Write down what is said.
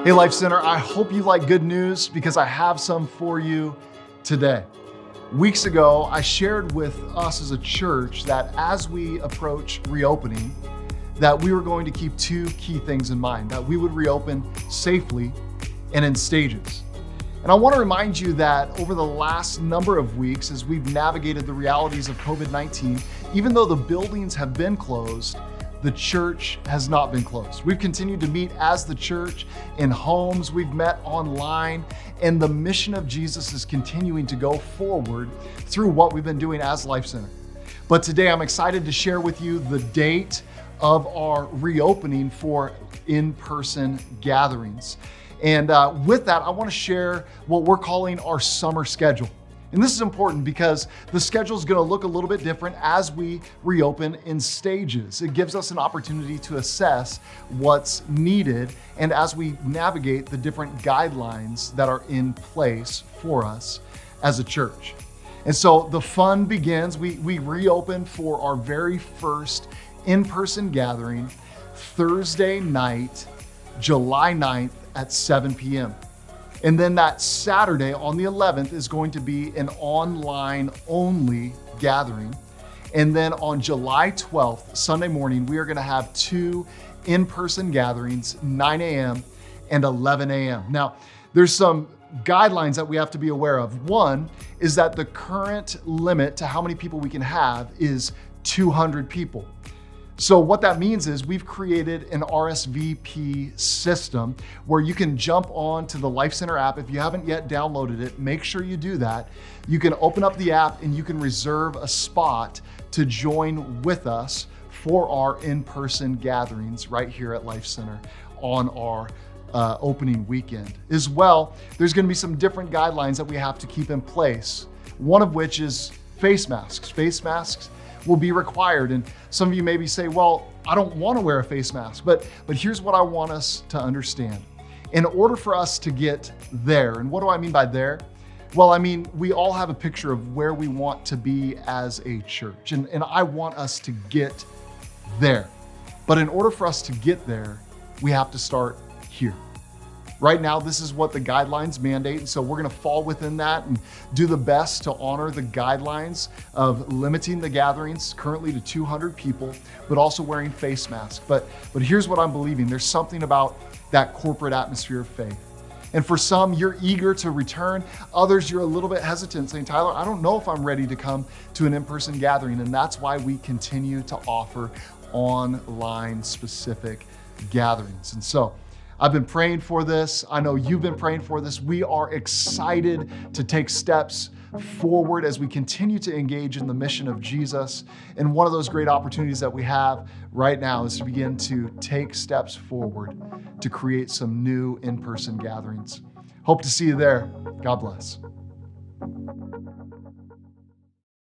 Hey, Life Center, I hope you like good news because I have some for you today. Weeks ago, I shared with us as a church that as we approach reopening, that we were going to keep two key things in mind, that we would reopen safely and in stages. And I want to remind you that over the last number of weeks, as we've navigated the realities of COVID-19, even though the buildings have been closed, the church has not been closed. We've continued to meet as the church in homes, we've met online, and the mission of Jesus is continuing to go forward through what we've been doing as Life Center. But today I'm excited to share with you the date of our reopening for in-person gatherings. And with that, I want to share what we're calling our summer schedule. And this is important because the schedule is going to look a little bit different as we reopen in stages. It gives us an opportunity to assess what's needed and as we navigate the different guidelines that are in place for us as a church. And so the fun begins. We reopen for our very first in-person gathering Thursday night, July 9th at 7 p.m. And then that Saturday on the 11th is going to be an online only gathering. And then on July 12th, Sunday morning, we are going to have two in-person gatherings, 9 a.m. and 11 a.m. Now, there's some guidelines that we have to be aware of. One is that the current limit to how many people we can have is 200 people. So what that means is we've created an RSVP system where you can jump on to the Life Center app. If you haven't yet downloaded it, make sure you do that. You can open up the app and you can reserve a spot to join with us for our in-person gatherings right here at Life Center on our opening weekend. As well, there's going to be some different guidelines that we have to keep in place. One of which is face masks. Face masks will be required. And some of you maybe say, well, I don't want to wear a face mask, but here's what I want us to understand. In order for us to get there, and what do I mean by there? Well, I mean, we all have a picture of where we want to be as a church, and I want us to get there. But in order for us to get there, we have to start here. Right now, this is what the guidelines mandate, and so we're going to fall within that and do the best to honor the guidelines of limiting the gatherings currently to 200 people, but also wearing face masks. But here's what I'm believing. There's something about that corporate atmosphere of faith. And for some, you're eager to return. Others, you're a little bit hesitant, saying, Tyler, I don't know if I'm ready to come to an in-person gathering. And that's why we continue to offer online specific gatherings. And so I've been praying for this. I know you've been praying for this. We are excited to take steps forward as we continue to engage in the mission of Jesus. And one of those great opportunities that we have right now is to begin to take steps forward to create some new in-person gatherings. Hope to see you there. God bless.